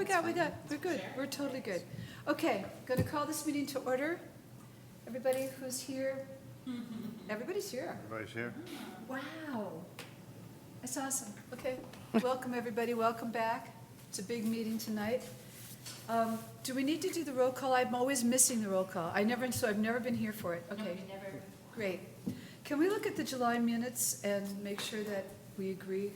we're good. We're totally good. Okay, going to call this meeting to order. Everybody who's here, everybody's here. Everybody's here? Wow, that's awesome. Okay, welcome everybody, welcome back. It's a big meeting tonight. Do we need to do the roll call? I'm always missing the roll call. I've never been here for it. Okay, great. Can we look at the July minutes and make sure that we agree?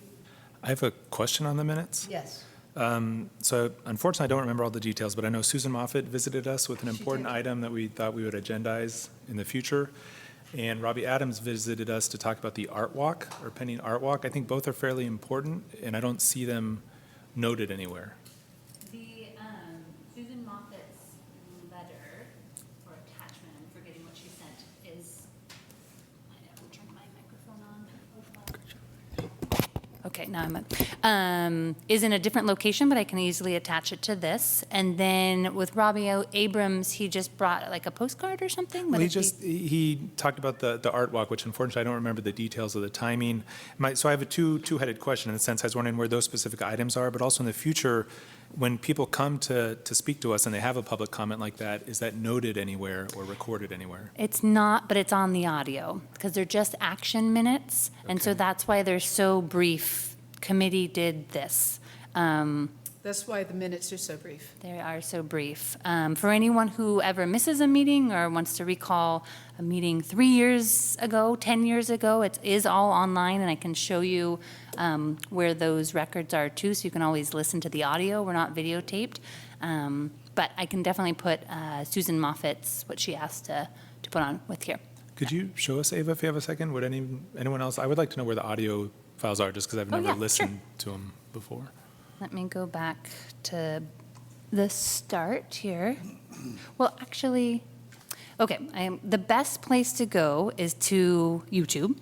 I have a question on the minutes. Yes. So unfortunately, I don't remember all the details, but I know Susan Moffett visited us with an She important did. item that we thought we would agendize in the future. And Robbie Adams visited us to talk about the art walk, or pending art walk. I think both are fairly important, and I don't see them noted anywhere. The Susan Moffat's letter or attachment, I'm forgetting what she sent, is, I haven't turned my microphone on. Okay, now I'm up. Is in a different location, but I can easily attach it to this. And then with Robbie Abrams, he just brought like a postcard or something? Well, What did he talked about the art walk, which unfortunately I don't remember the details of the timing. So I have a two-headed question in the sense I was wondering where those specific items are, but also in the future, when people come to speak to us and they have a public comment like that, is that noted anywhere or recorded anywhere? It's not, but it's on the audio, because they're just action minutes, and so Okay. that's why they're so brief. Committee did this. That's why the minutes are so brief. They are so brief. For anyone who ever misses a meeting or wants to recall a meeting 3 years ago, 10 years ago, it is all online, and I can show you where those records are too, so you can always listen to the audio. We're not videotaped. But I can definitely put Susan Moffat's, what she asked to put on with here. Could you show us, Ava, if you have a second? Would anyone else? I would like to know where the audio files are, just because I've Oh, never yeah, sure. listened to them before. Let me go back to the start here. Well, actually, okay, the best place to go is to YouTube.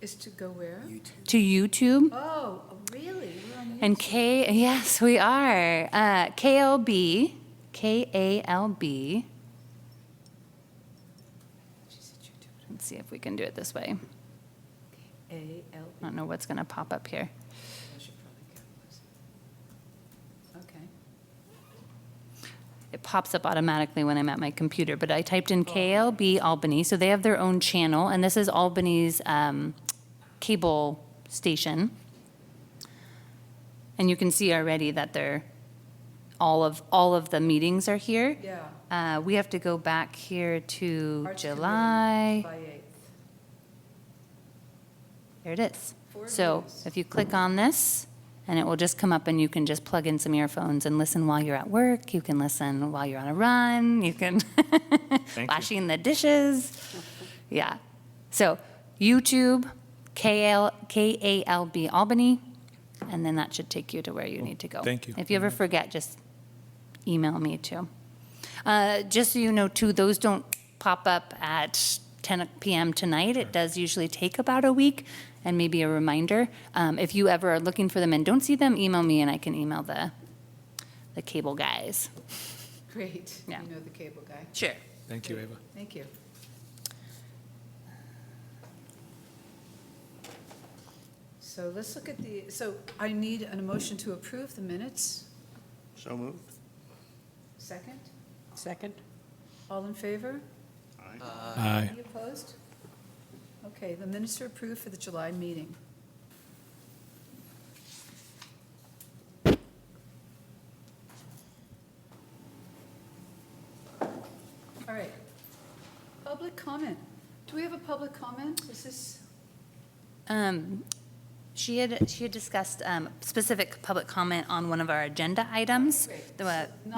Is to go where? To YouTube. Oh, really? We're on And YouTube. yes, we are. KALB, KALB. She said YouTube. Let's see if we can do it this way. A-L. I don't know what's going to pop up here. I should probably capitalize it. Okay. It pops up automatically when I'm at my computer, but I typed in KALB Albany, so they have their own channel, and this is Albany's cable station. And you can see already that they're all of the meetings are here. Yeah. We have to go back here to Arts July. Committee by 8th. There it is. 4 So views. if you click on this, and it will just come up, and you can just plug in some earphones and listen while you're at work. You can listen while you're on a run. You can you. washing the dishes. Yeah. So YouTube, KALB Albany, and then that should take you to where you need to go. Thank you. If you ever forget, just email me too. Just so you know too, those don't pop up at 10 p.m. tonight. It does usually take about a week and maybe a reminder. If you ever are looking for them and don't see them, email me and I can email the cable guys. Great. Yeah. You know the cable guy. Sure. Thank you, Ava. Thank you. So let's look at so I need an emotion to approve the minutes. So moved? Second? Second? All in favor? Aye. Any opposed? Okay, the minutes are approved for the July meeting. All right. Public comment. Do we have a public comment? Is this? She had discussed specific public comment on one of our agenda items. Great.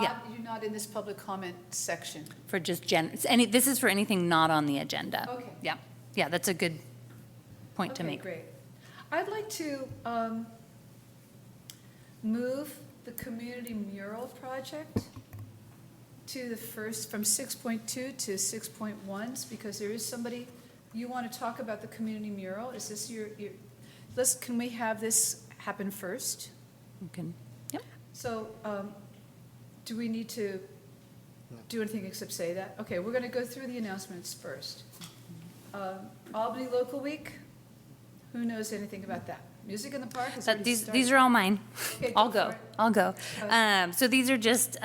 Yeah, You're not in this public comment section. for just this is for anything not on the agenda. Okay. Yeah, that's a good point to Okay, make. great. I'd like to move the community mural project to the first, from 6.2 to 6.1, because there is somebody, you want to talk about the community mural? Is this can we have this happen first? You can- Yep. So, do we need to do anything except say that? Okay, we're going to go through the announcements first. Albany Local Week, Who knows anything about that? Music in the Park has already These started. are all mine. Okay, I'll for go. it. I'll go. So these are just,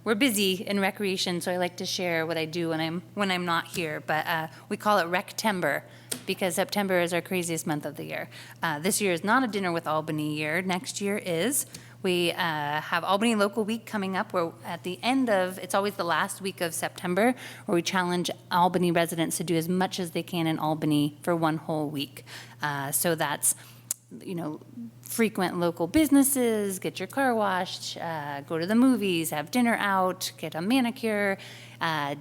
we're busy in recreation, so I like to share what I do when I'm not here. But we call it Rectember because September is our craziest month of the year. This year is not a Dinner with Albany year. Next year is. We have Albany Local Week coming up, where at the end of, it's always the last week of September, where we challenge Albany residents to do as much as they can in Albany for one whole week. So that's, frequent local businesses, get your car washed, go to the movies, have dinner out, get a manicure,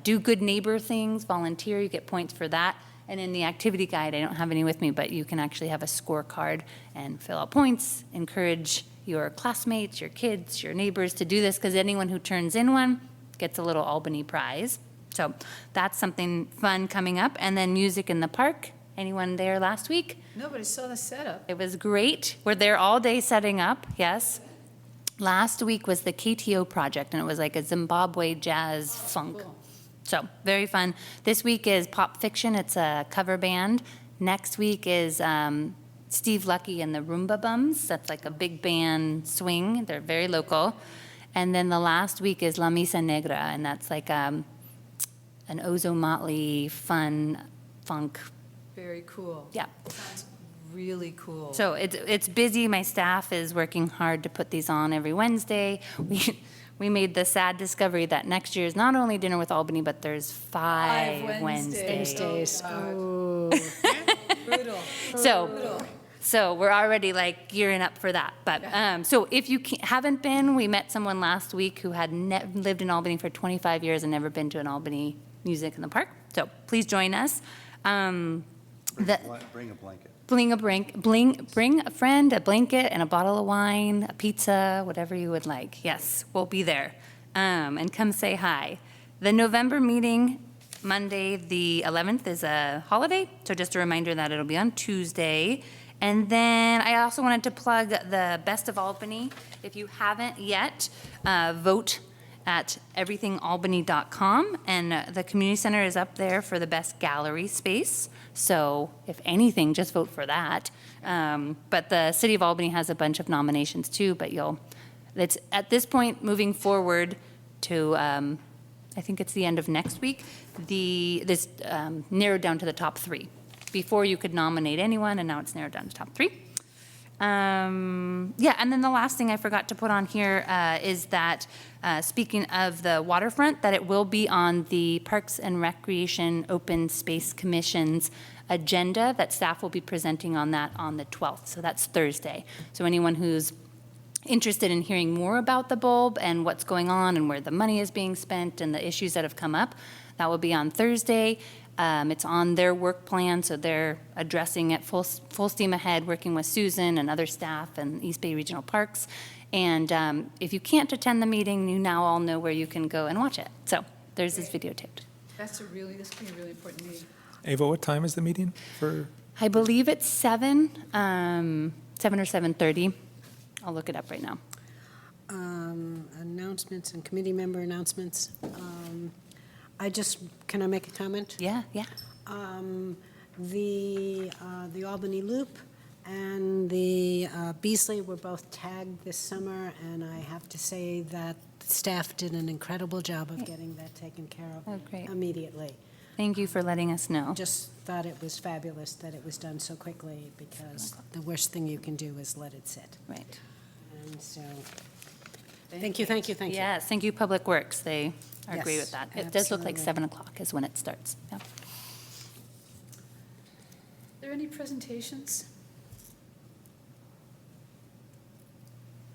do good neighbor things, volunteer, you get points for that. And in the activity guide, I don't have any with me, but you can actually have a scorecard and fill out points, encourage your classmates, your kids, your neighbors to do this, because anyone who turns in one gets a little Albany prize. So that's something fun coming up. And then Music in the Park. Anyone there last week? Nobody saw the setup. It was great. We're there all day setting up, yes. Last week was the KTO project, and it was like a Zimbabwe jazz funk. Cool. So, very fun. This week is Pop Fiction. It's a cover band. Next week is Steve Lucky and the Roomba Bums. That's like a big band swing. They're very local. And then the last week is La Misa Negra, and that's like an Ozo Motley fun funk. Very cool. Yeah. Sounds really cool. So it's busy. My staff is working hard to put these on every Wednesday. We made the sad discovery that next year is not only Dinner with Albany, but there's five Wednesdays. Oh, brutal. So we're already like gearing up for that. But so if you haven't been, we met someone last week who had lived in Albany for 25 years and never been to an Albany Music in the Park. So please join us. Bring a blanket. Bring a friend, a blanket, and a bottle of wine, a pizza, whatever you would like. Yes, we'll be there. And come say hi. The November meeting, Monday, the 11th, is a holiday. So just a reminder that it'll be on Tuesday. And then I also wanted to plug the Best of Albany. If you haven't yet, vote at everythingalbany.com, and the community center is up there for the best gallery space. So if anything, just vote for that. But the city of Albany has a bunch of nominations too, but it's at this point moving forward to, I think it's the end of next week, this narrowed down to the top 3. Before you could nominate anyone, and now it's narrowed down to top 3. And then the last thing I forgot to put on here is that, speaking of the waterfront, that it will be on the Parks and Recreation Open Space Commission's agenda, that staff will be presenting on that on the 12th, so that's Thursday. So anyone who's interested in hearing more about the bulb and what's going on and where the money is being spent and the issues that have come up, that will be on Thursday. It's on their work plan, so they're addressing it full steam ahead, working with Susan and other staff and East Bay Regional Parks. And if you can't attend the meeting, you now all know where you can go and watch it. So there's this videotaped. This could be a really important meeting. Ava, what time is the meeting for? I believe it's 7 or 7:30. I'll look it up right now. Announcements and committee member announcements. Can I make a comment? Yeah. The Albany Loop and the Beasley were both tagged this summer, and I have to say that staff did an incredible job of getting that taken care of Oh, great. immediately. Thank you for letting us know. Just thought it was fabulous that it was done so quickly, because the worst thing you can do is let it sit. Right. And so, thank you. Yes, thank you, Public Works. They are great with Yes, that. It does look like absolutely. 7 o'clock is when it starts. Yeah. Are there any presentations?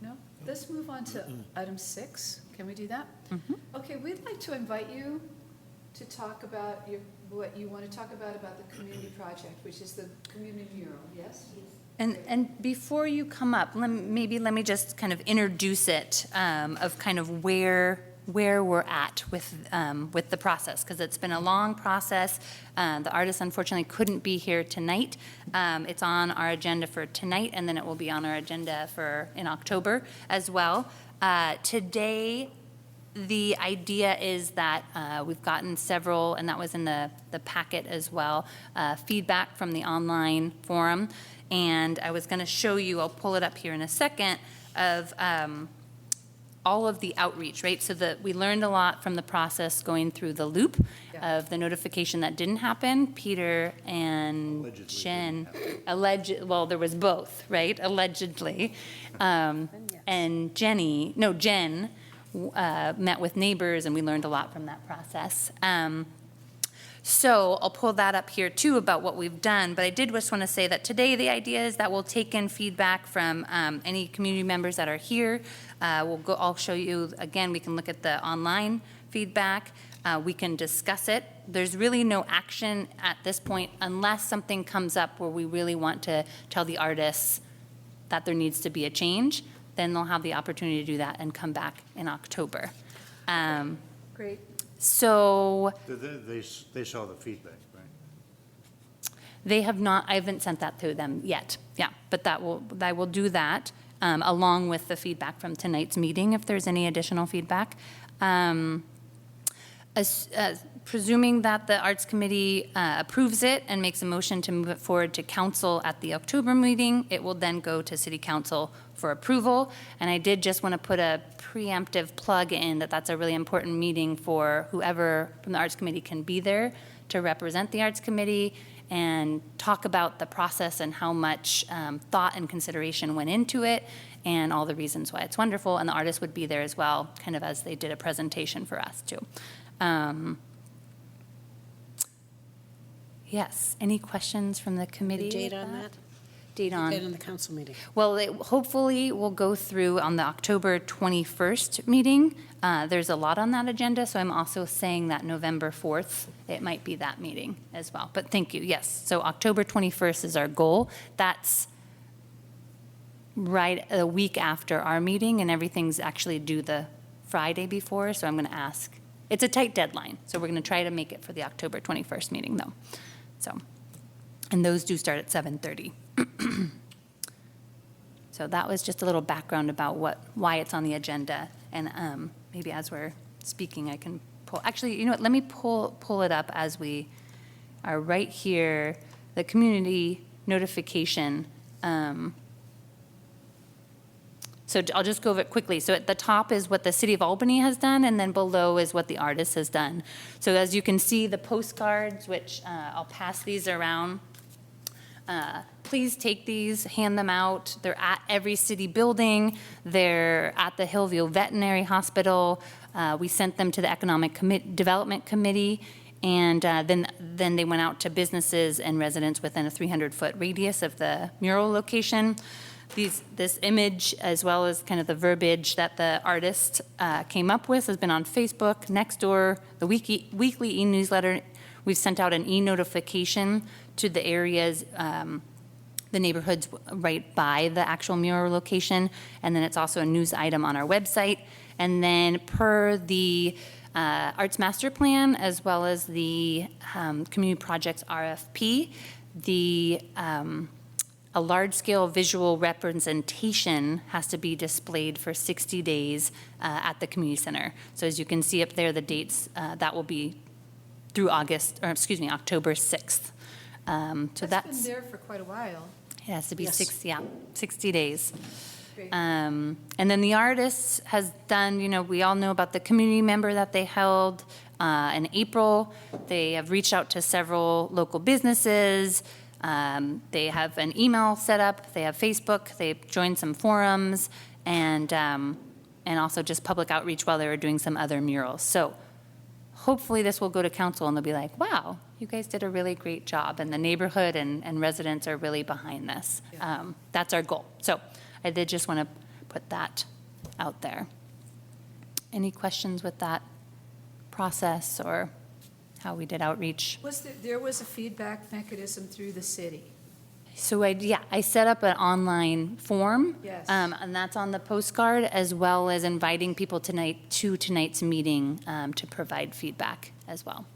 No? Let's move on to item 6. Can we do that? Okay, we'd like to invite you to talk about what you want to talk about the community project, which is the community mural, yes? And before you come up, let me just kind of introduce it, of kind of where we're at with the process, because it's been a long process. The artist unfortunately couldn't be here tonight. It's on our agenda for tonight, and then it will be on our agenda in October as well. Today, the idea is that we've gotten several, and that was in the packet as well, feedback from the online forum, And I was going to show you, I'll pull it up here in a second, of all of the outreach, right? So that we learned a lot from the process going through the loop of the notification that didn't happen. Peter and Jen, well, there was both, right? Allegedly. And Jen met with neighbors, and we learned a lot from that process. So I'll pull that up here too about what we've done, but I did just want to say that today the idea is that we'll take in feedback from any community members that are here. I'll show you, again, we can look at the online feedback. We can discuss it. There's really no action at this point unless something comes up where we really want to tell the artists that there needs to be a change. Then they'll have the opportunity to do that and come back in October. Great. So They saw the feedback, right? they have not, I haven't sent that to them yet. Yeah, but I will do that along with the feedback from tonight's meeting if there's any additional feedback. Presuming that the Arts Committee approves it and makes a motion to move it forward to council at the October meeting, it will then go to City Council for approval. And I did just want to put a preemptive plug in that that's a really important meeting for whoever from the Arts Committee can be there to represent the Arts Committee and talk about the process and how much thought and consideration went into it and all the reasons why it's wonderful. And the artists would be there as well, kind of as they did a presentation for us too. Yes, any questions from the committee? The date with on that? Date on? Date on the council meeting. Well, it hopefully will go through on the October 21st meeting. There's a lot on that agenda, so I'm also saying that November 4th, it might be that meeting as well. But thank you, yes. So October 21st is our goal. That's right a week after our meeting, and everything's actually due the Friday before, so I'm going to ask. It's a tight deadline, so we're going to try to make it for the October 21st meeting, though. So, and those do start at 7:30. So that was just a little background about why it's on the agenda, and maybe as we're speaking, I can pull. Actually, you know what? Let me pull it up as we are right here. The community notification. So I'll just go over it quickly. So at the top is what the City of Albany has done, and then below is what the artist has done. So as you can see, the postcards, which I'll pass these around. Please take these, hand them out. They're at every city building. They're at the Hillview Veterinary Hospital. We sent them to the Economic Development Committee, and then they went out to businesses and residents within a 300-foot radius of the mural location. This image, as well as kind of the verbiage that the artist came up with, has been on Facebook, Nextdoor, the weekly e-newsletter. We've sent out an e-notification to the areas, the neighborhoods right by the actual mural location, and then it's also a news item on our website. And then per the Arts Master Plan, as well as the Community Projects RFP, a large-scale visual representation has to be displayed for 60 days at the community center. So as you can see up there, the dates, that will be through October 6th. So That's been there for quite a while. it has to be Yes. 60 days. Great. And then the artist has done, we all know about the community member that they held in April. They have reached out to several local businesses. They have an email set up. They have Facebook. They've joined some forums and also just public outreach while they were doing some other murals. So hopefully this will go to council and they'll be like, wow, you guys did a really great job. And the neighborhood and residents are really behind this. That's our goal. So I did just want to put that out there. Any questions with that process or how we did outreach? There was a feedback mechanism through the city. So I set up an online form. Yes. And that's on the postcard, as well as inviting people to tonight's meeting to provide feedback as well.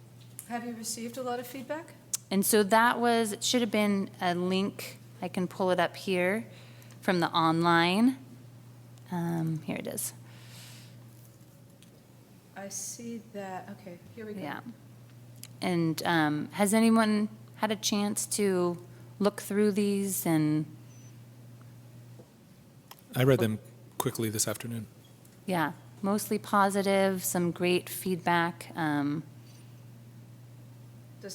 Have you received a lot of feedback? And so it should have been a link. I can pull it up here from the online. Here it is. I see that. Okay, here we go. Yeah. And has anyone had a chance to look through these and, I read them quickly this afternoon. yeah, mostly positive, some great feedback. Doesn't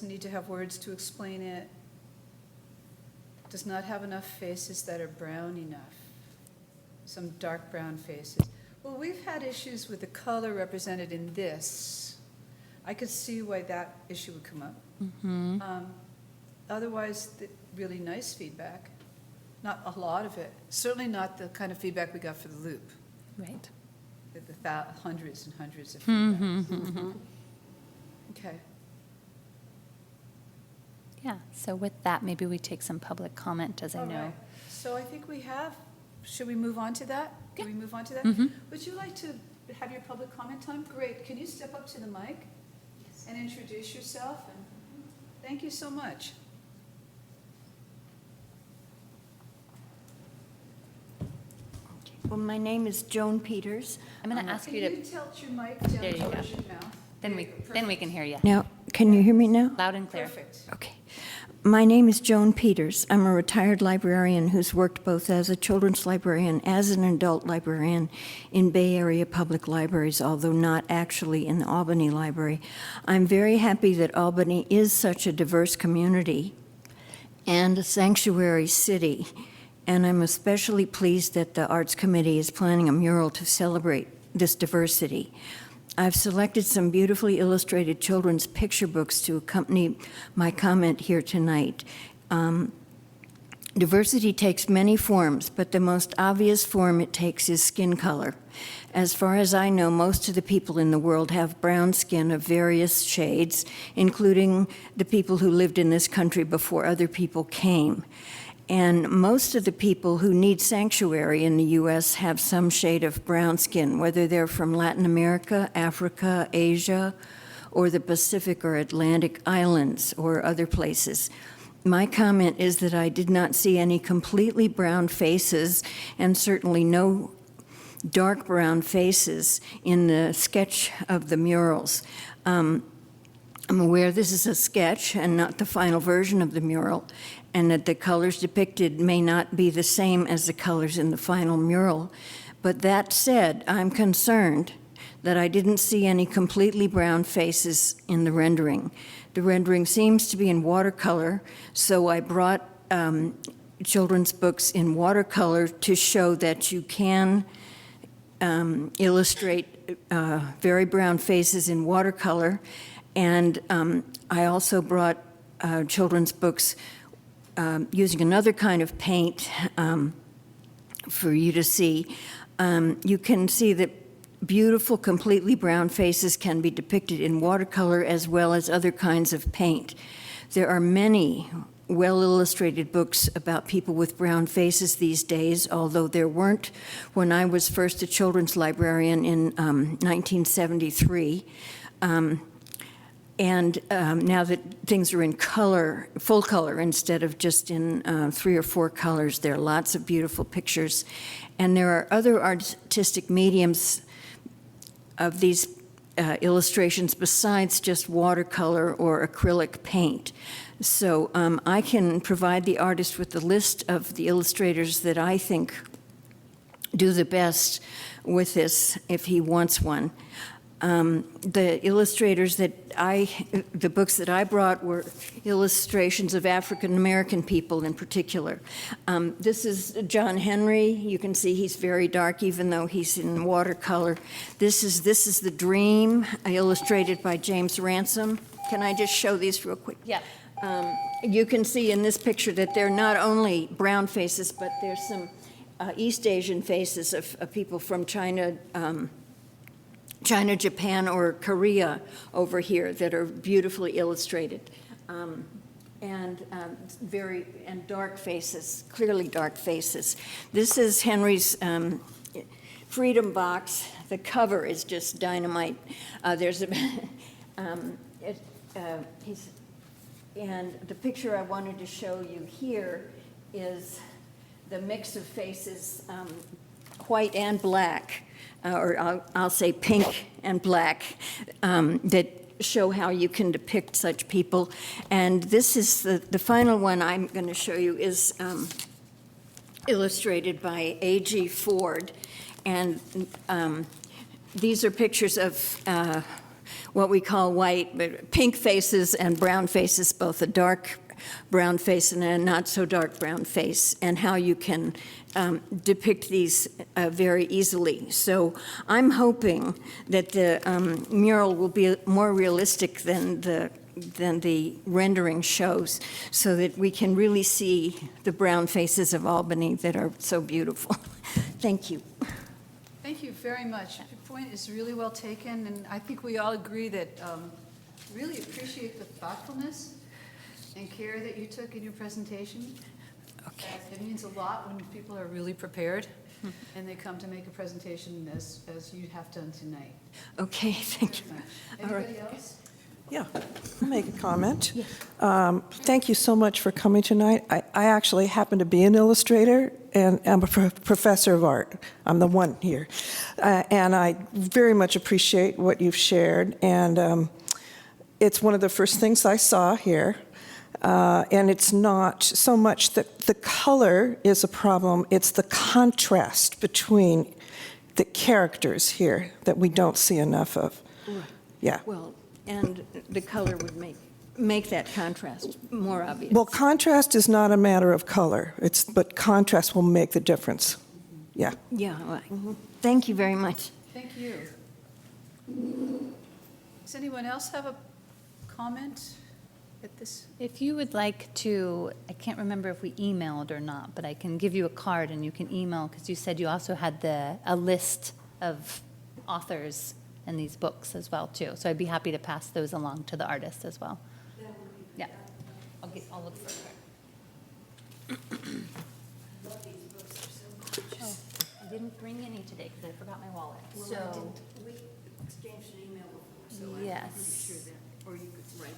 need to have words to explain it. Does not have enough faces that are brown enough. Some dark brown faces. Well, we've had issues with the color represented in this. I could see why that issue would come up. Otherwise, really nice feedback. Not a lot of it. Certainly not the kind of feedback we got for the loop. Right. The hundreds and hundreds of feedbacks. Okay. Yeah, so with that, maybe we take some public comment, as I All know. right. So I think we have, should we move on to that? Yeah. Can we move on to that? Mhm. Would you like to have your public comment time? Great. Can you step up to the mic and introduce yourself? And thank you so much. Well, my name is Joan Peters. I'm going to ask Can you you to, tilt your mic down There you go. towards your mouth? then There you we go. can hear you. Now, can you hear me now? Loud and clear. Perfect. Okay. My name is Joan Peters. I'm a retired librarian who's worked both as a children's librarian as an adult librarian in Bay Area public libraries, although not actually in the Albany Library. I'm very happy that Albany is such a diverse community and a sanctuary city, and I'm especially pleased that the Arts Committee is planning a mural to celebrate this diversity. I've selected some beautifully illustrated children's picture books to accompany my comment here tonight. Diversity takes many forms, but the most obvious form it takes is skin color. As far as I know, most of the people in the world have brown skin of various shades, including the people who lived in this country before other people came. And most of the people who need sanctuary in the U.S. have some shade of brown skin, whether they're from Latin America, Africa, Asia, or the Pacific or Atlantic islands or other places. My comment is that I did not see any completely brown faces, and certainly no dark brown faces in the sketch of the murals. I'm aware this is a sketch and not the final version of the mural, and that the colors depicted may not be the same as the colors in the final mural. But that said, I'm concerned that I didn't see any completely brown faces in the rendering. The rendering seems to be in watercolor, so I brought children's books in watercolor to show that you can illustrate very brown faces in watercolor. And I also brought children's books using another kind of paint for you to see. You can see that beautiful, completely brown faces can be depicted in watercolor as well as other kinds of paint. There are many well-illustrated books about people with brown faces these days, although there weren't when I was first a children's librarian in 1973. And now that things are in color, full color, instead of just in 3 or 4 colors, there are lots of beautiful pictures. And there are other artistic mediums of these illustrations besides just watercolor or acrylic paint. So I can provide the artist with the list of the illustrators that I think do the best with this if he wants one. The illustrators the books that I brought were illustrations of African American people in particular. This is John Henry. You can see he's very dark even though he's in watercolor. This is The Dream, illustrated by James Ransom. Can I just show these real quick? Yeah. You can see in this picture that they're not only brown faces, but there's some East Asian faces of people from China, Japan, or Korea over here that are beautifully illustrated. And dark faces, clearly dark faces. This is Henry's Freedom Box. The cover is just dynamite. There's a, and the picture I wanted to show you here is the mix of faces, white and black, or I'll say pink and black, that show how you can depict such people. And this is the final one I'm going to show you is illustrated by A.G. Ford. And these are pictures of what we call white, but pink faces and brown faces, both a dark brown face and a not so dark brown face, and how you can depict these very easily. So I'm hoping that the mural will be more realistic than the rendering shows, so that we can really see the brown faces of Albany that are so beautiful. Thank you. Thank you very much. Your point is really well taken, and I think we all agree that, really appreciate the thoughtfulness and care that you took in your presentation. Okay. It means a lot when people are really prepared and they come to make a presentation as you have done tonight. Okay, thank you. All right. Anybody else? Yeah, I'll make a comment. Thank you so much for coming tonight. I actually happen to be an illustrator, and I'm a professor of art. I'm the one here. And I very much appreciate what you've shared, and it's one of the first things I saw here. And it's not so much that the color is a problem, it's the contrast between the characters here that we don't see enough of. Right. Yeah. Well, and the color would make that contrast more obvious. Well, contrast is not a matter of color, but contrast will make the difference. Yeah. Yeah, all right. Thank you very much. Thank you. Does anyone else have a comment at this? If you would like to, I can't remember if we emailed or not, but I can give you a card and you can email, because you said you also had a list of authors in these books as well, too. So I'd be happy to pass those along to the artist as well. Yeah. I'll look for it. Oh, I didn't bring any today because I forgot my wallet. So, We exchanged an email before, yes. or you could write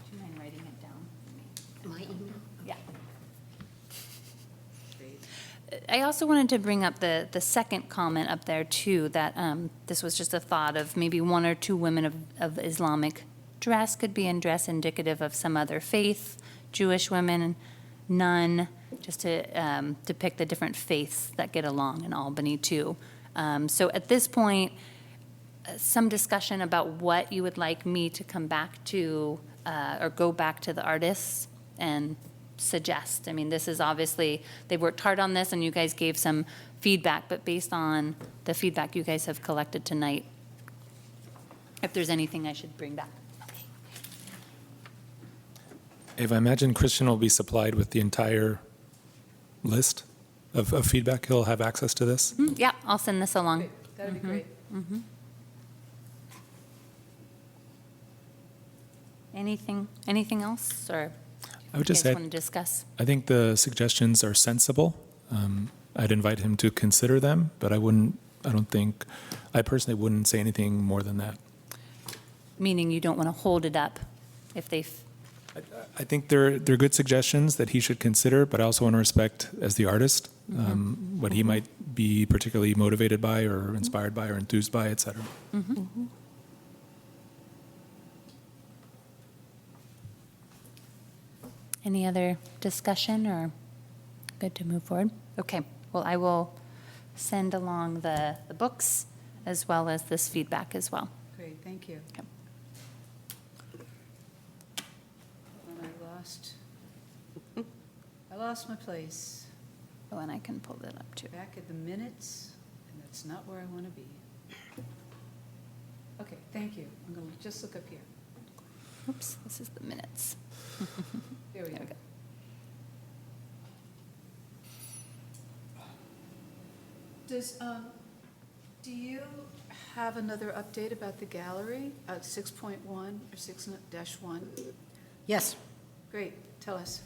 Do you mind writing it down for me? my email. Yeah. I also wanted to bring up the second comment up there, too, that this was just a thought of maybe one or two women of Islamic dress could be in dress indicative of some other faith, Jewish women, none, just to depict the different faiths that get along in Albany, too. So at this point, some discussion about what you would like me to come back to or go back to the artists and suggest. I mean, this is obviously, they worked hard on this and you guys gave some feedback, but based on the feedback you guys have collected tonight, if there's anything I should bring back. Ava, I imagine Christian will be supplied with the entire list of feedback. He'll have access to this. Yeah, I'll send this along. Great. That'd be great. Anything else, or I would you just guys say, want to discuss? I think the suggestions are sensible. I'd invite him to consider them, but I personally wouldn't say anything more than that. Meaning you don't want to hold it up if they've, I think they're good suggestions that he should consider, but I also want to respect, as the artist, what he might be particularly motivated by or inspired by or enthused by, et cetera. any other discussion or good to move forward? Okay, well, I will send along the books as well as this feedback as well. Great, thank you. Okay. And I lost my place. Oh, and I can pull that up too. Back at the minutes, and that's not where I want to be. Okay, thank you. I'm going to just look up here. Oops, this is the minutes. There we go. Do you have another update about the gallery at 6.1 or 6-1? Yes. Great, tell us.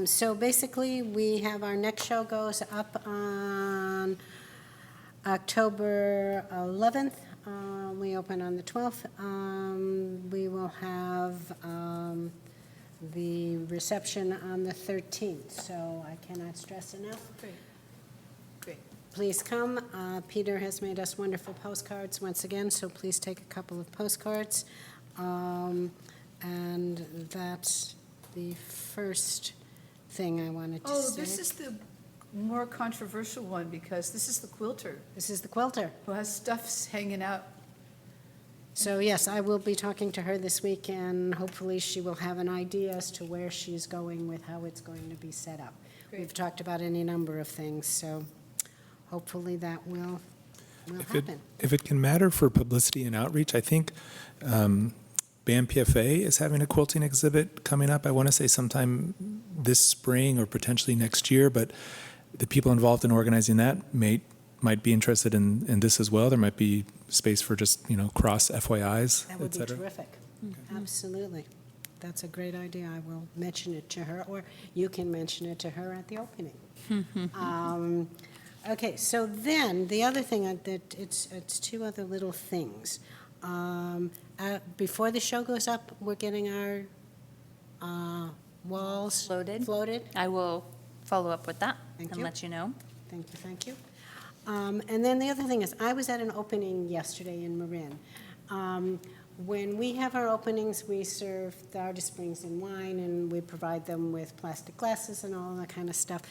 So basically, we have our next show goes up on October 11th. We open on the 12th. We will have the reception on the 13th, so I cannot stress enough. Great, great. Please come. Peter has made us wonderful postcards once again, so please take a couple of postcards. And that's the first thing I wanted to Oh, say. this is the more controversial one, because this is the quilter This is the quilter. who has stuff hanging out. So yes, I will be talking to her this week, and hopefully she will have an idea as to where she's going with how it's going to be set up. Great. We've talked about any number of things, so hopefully that will happen. If it can matter for publicity and outreach, I think BAM PFA is having a quilting exhibit coming up. I want to say sometime this spring or potentially next year, but the people involved in organizing that might be interested in this as well. There might be space for just, cross FYIs, That would et be cetera. terrific. Absolutely. That's a great idea. I will mention it to her, or you can mention it to her at the opening. Okay, so then, the other thing, that it's two other little things. Before the show goes up, we're getting our walls Floated. floated. I will follow up with that Thank and you. let you know. Thank you, thank you. And then the other thing is, I was at an opening yesterday in Marin. When we have our openings, we serve the Artist Springs and wine, and we provide them with plastic glasses and all that kind of stuff.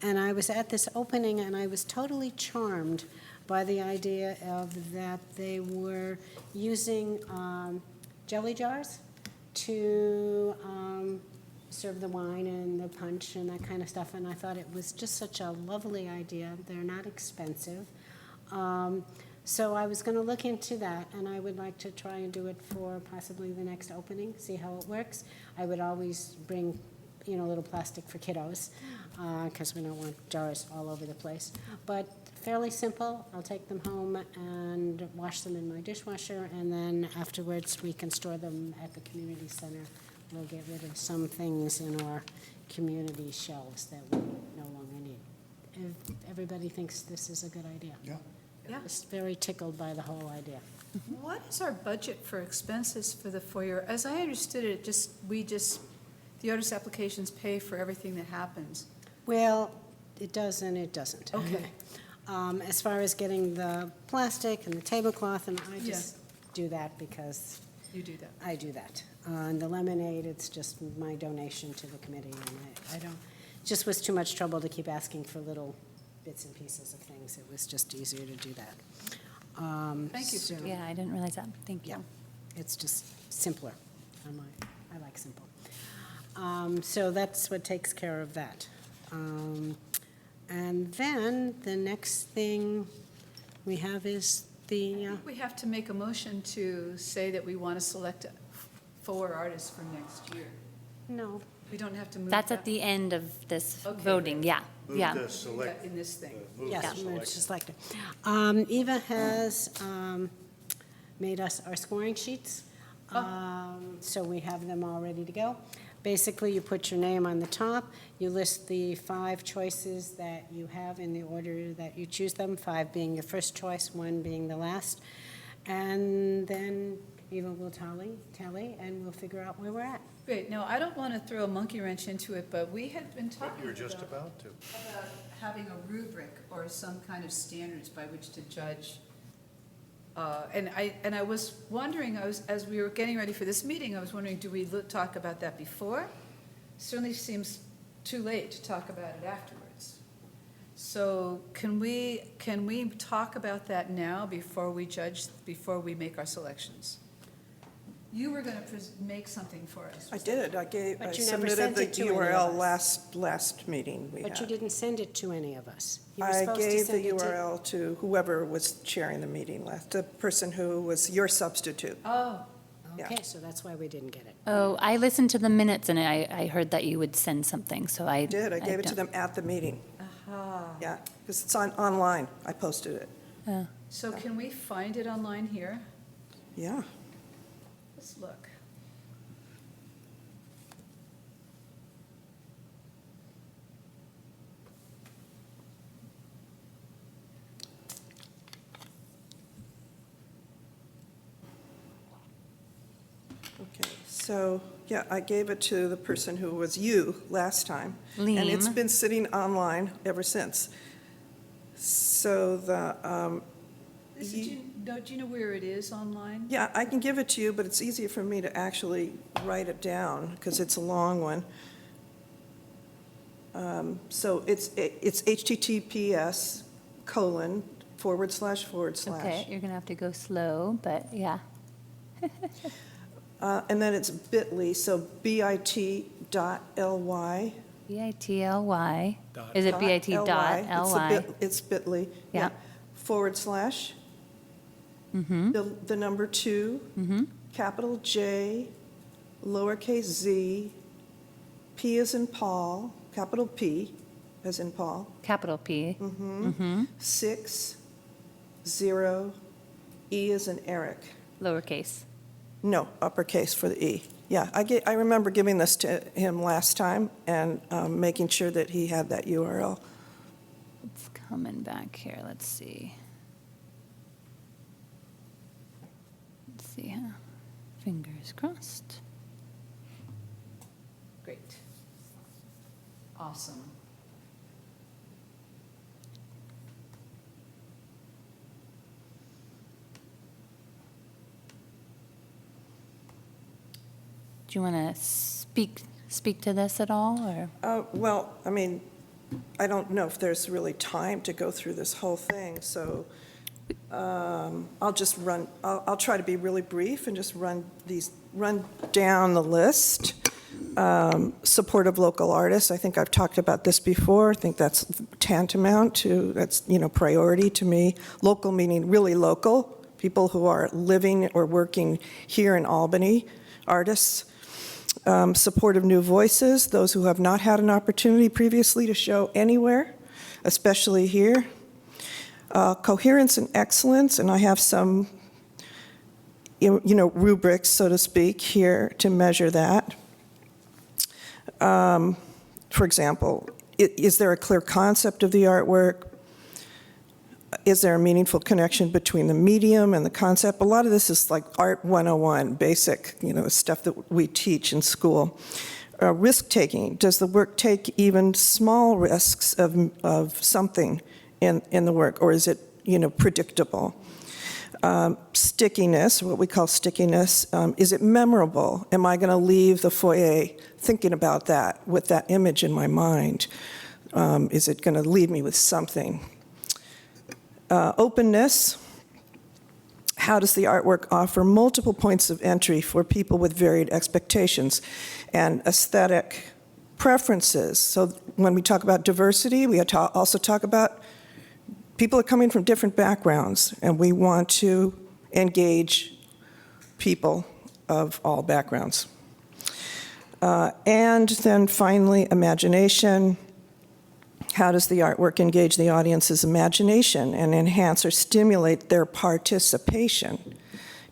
And I was at this opening, and I was totally charmed by the idea of that they were using jelly jars to serve the wine and the punch and that kind of stuff, and I thought it was just such a lovely idea. They're not expensive. So I was going to look into that, and I would like to try and do it for possibly the next opening, see how it works. I would always bring, a little plastic for kiddos, because we don't want jars all over the place. But fairly simple. I'll take them home and wash them in my dishwasher, and then afterwards we can store them at the community center. We'll get rid of some things in our community shelves that we no longer need. Everybody thinks this is a good idea. Yeah. Yeah. I was very tickled by the whole idea. What is our budget for expenses for the foyer? As I understood it, the artist applications pay for everything that happens. Well, it does and it doesn't. Okay. As far as getting the plastic and the tablecloth, and I just do that because You do that. I do that. And the lemonade, it's just my donation to the committee, and I don't, just was too much trouble to keep asking for little bits and pieces of things. It was just easier to do that. Thank you for doing Yeah, I didn't realize that. Thank you. Yeah, it's just simpler. I like simple. So that's what takes care of that. And then the next thing we have is the, We have to make a motion to say that we want to select 4 artists for next year. no, We don't have to move That's that? at the end of this Okay. voting, yeah, Move yeah. to select, In this thing. move to yes, select. it's just like that. Eva has made us our scoring sheets, so we have them all ready to go. Basically, you put your name on the top, you list the 5 choices that you have in the order that you choose them, 5 being your first choice, 1 being the last, and then Eva will tally, and we'll figure out where we're at. Great. Now, I don't want to throw a monkey wrench into it, but we had been talking You were just about about to. having a rubric or some kind of standards by which to judge. And I was wondering, as we were getting ready for this meeting, I was wondering, do we talk about that before? Certainly seems too late to talk about it afterwards. So can we talk about that now before we judge, before we make our selections? You were going to make something for us. I did. I But you never submitted sent the it to any of URL us. last meeting we had. But you didn't send it to any of us. You were I supposed to gave send the it to- URL to whoever was chairing the meeting last, the person who was your substitute. Oh, Yeah. Okay, so that's why we didn't get it. Oh, I listened to the minutes and I heard that you would send something, so I. I did. I gave it to don't- them at the meeting. aha. Yeah, because it's online. I posted it. So can we find it online here? Yeah. Let's look. Okay, so, yeah, I gave it to the person who was you last time. And it's Liam. been sitting online ever since. So Lisa, do you know where it is online? Yeah, I can give it to you, but it's easier for me to actually write it down because it's a long one. So it's https:// Okay, you're gonna have to go slow, but yeah. And then it's bit.ly, so bit.ly. BITLY. Dot. Is it BIT dot It's LY? It's bit.ly. Yeah. / the number 2, capital J, lowercase z, P as in Paul, capital P as in Paul, Capital P. 6, 0, E as in Eric. Lowercase. No, uppercase for the E. Yeah, I remember giving this to him last time and making sure that he had that URL. It's coming back here. Let's see. Let's see. Huh? Fingers crossed. Great. Awesome. Do you want to speak to this at all, or? Well, I mean, I don't know if there's really time to go through this whole thing, so I'll just I'll try to be really brief and just run down the list. Support of local artists, I think I've talked about this before. I think that's tantamount to, that's, priority to me. Local meaning really local, people who are living or working here in Albany, artists. Support of new voices, those who have not had an opportunity previously to show anywhere, especially here. Coherence and excellence, and I have some, rubrics, so to speak, here to measure that. For example, is there a clear concept of the artwork? Is there a meaningful connection between the medium and the concept? A lot of this is like Art 101, basic, stuff that we teach in school. Risk-taking, does the work take even small risks of something in the work, or is it, predictable? Stickiness, what we call stickiness, is it memorable? Am I going to leave the foyer thinking about that, with that image in my mind? Is it going to leave me with something? Openness, how does the artwork offer multiple points of entry for people with varied expectations? And aesthetic preferences. So when we talk about diversity, we also talk about people are coming from different backgrounds, and we want to engage people of all backgrounds. And then finally, imagination. How does the artwork engage the audience's imagination and enhance or stimulate their participation?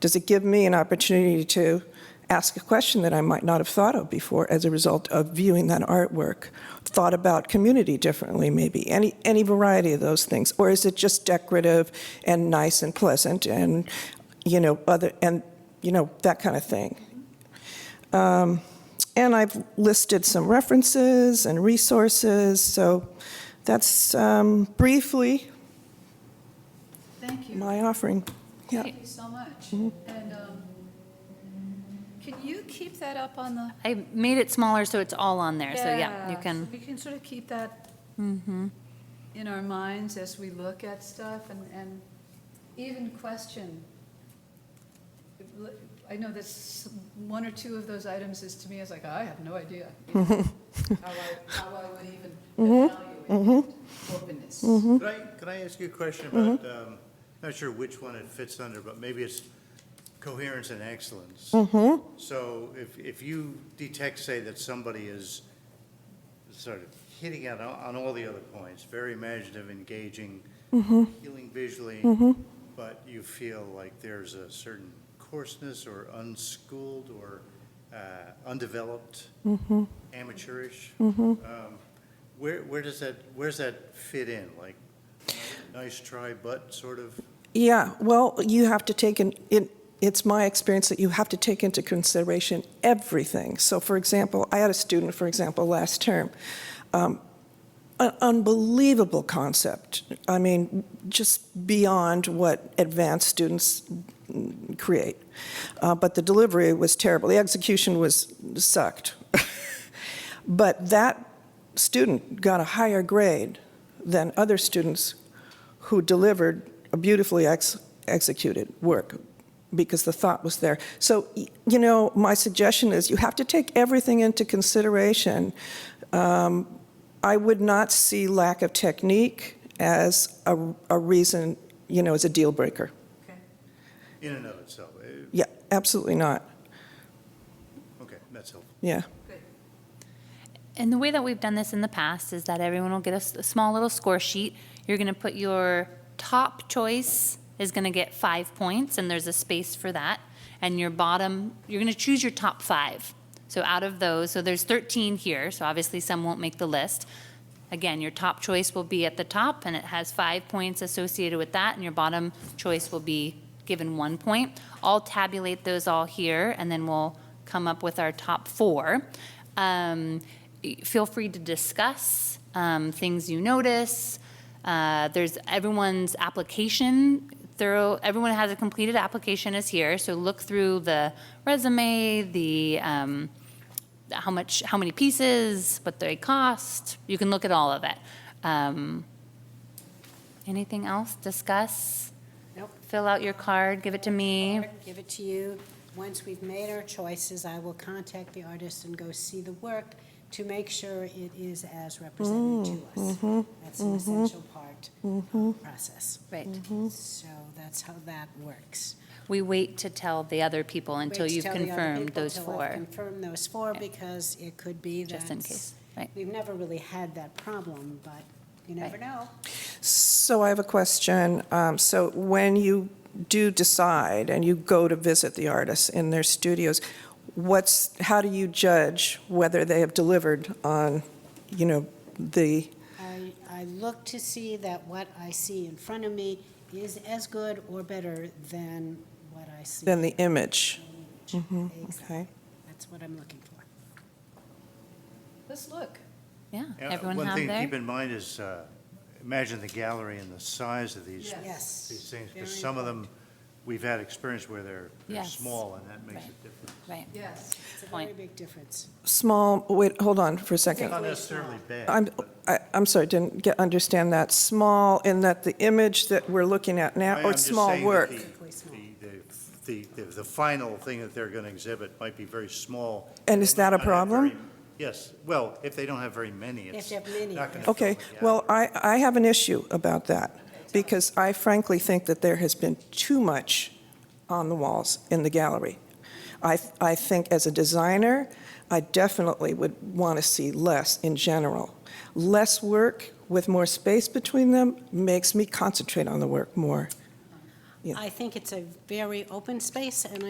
Does it give me an opportunity to ask a question that I might not have thought of before as a result of viewing that artwork? Thought about community differently, maybe, any variety of those things? Or is it just decorative and nice and pleasant and, that kind of thing? And I've listed some references and resources, so that's briefly Thank you. my offering. Yeah. Thank you so much. And can you keep that up on the? I made it smaller so it's all on there, so yeah, you so can. we can sort of keep that in our minds as we look at stuff and even question. I know that one or two of those items is, to me, is like, I have no idea how I would even evaluate openness. Could I ask you a question about, not sure which one it fits under, but maybe it's coherence and excellence. So if you detect, say, that somebody is sort of hitting out on all the other points, very imaginative, engaging, healing visually, but you feel like there's a certain coarseness or unschooled or undeveloped, amateurish. Where's that fit in? Like, nice try, but sort of? Yeah, well, you have to take it's my experience that you have to take into consideration everything. So, for example, I had a student, last term. an unbelievable concept. I mean, just beyond what advanced students create. But the delivery was terrible. The execution sucked. But that student got a higher grade than other students who delivered a beautifully executed work because the thought was there. So, you know, my suggestion is you have to take everything into consideration. I would not see lack of technique as a reason, you know, as a deal breaker. In and of itself. Yeah, absolutely not. Okay, that's helpful. Yeah. And the way that we've done this in the past is that everyone will get a small little score sheet. You're going to put your top choice is going to get 5 points, and there's a space for that. And your bottom, you're going to choose your top 5. So out of those, so there's 13 here, so obviously some won't make the list. Again, your top choice will be at the top, and it has 5 points associated with that, and your bottom choice will be given 1 point. I'll tabulate those all here, and then we'll come up with our top 4. Feel free to discuss things you notice. There's everyone's application. Everyone has a completed application is here, so look through the resume, the how many pieces, what they cost. You can look at all of it. Anything else? Discuss? Nope. Fill out your card, give it to me. Give it to you. Once we've made our choices, I will contact the artist and go see the work to make sure it is as represented to us. That's an essential part of the process. Right. So that's how that works. We wait to tell the other people until Wait to you've tell the other confirmed people those till 4. I've confirmed those 4 because it could be that. Just in case, right. We've never really had that problem, but you never Right. know. So I have a question. So when you do decide and you go to visit the artists in their studios, how do you judge whether they have delivered on, you know, the, I look to see that what I see in front of me is as good or better than what I see. than the image? Exactly. Okay. That's what I'm looking for. Let's look. Yeah, Yeah, everyone one have thing to their. keep in mind is, imagine the gallery and the size of these Yes. Yes. these things, because Very some of them, we've had experience where they're Yes. small, and that makes Right. a difference. Right. Yes. It's a Point. very big difference. Small, wait, hold on for a second. Not necessarily bad. I'm sorry, didn't understand that. Small in that the image that we're looking at now, or I'm it's just small saying that work? the final thing that they're going to exhibit might be very small. And is They that might a not have problem? very- Yes, well, if they don't have very many, If it's they have many, not going yes. to. Okay, well, I have an issue about that, because I frankly think that there has been too much on the walls in the gallery. I think as a designer, I definitely would want to see less in general. Less work with more space between them makes me concentrate on the work more. Yeah. I think it's a very open space, and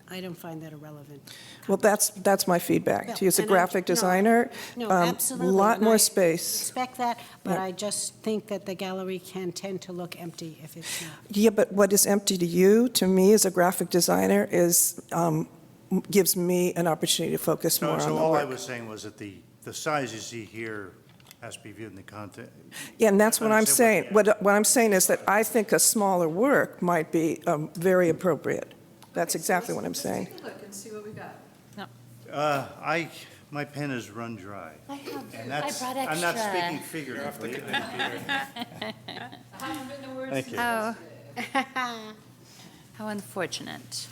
I don't find that irrelevant. Well, that's my feedback. To you as a And I- graphic designer, No, a absolutely. lot and more I space. Expect that, but Yeah. I just think that the gallery can tend to look empty if it's not. Yeah, but what is empty to you, to me as a graphic designer, gives me an opportunity to focus more on the So all I work. was saying was that the size you see here has to be viewed in the content. Yeah, and that's what I'm Understand saying. what- What I'm saying is that I think a smaller work might be very appropriate. That's Okay, so exactly what I'm let's saying. take a look and see what we got. My pen has run dry. I have, And that's, brought I'm not extra. speaking figuratively. I haven't written the words. Thank you. Oh. How unfortunate.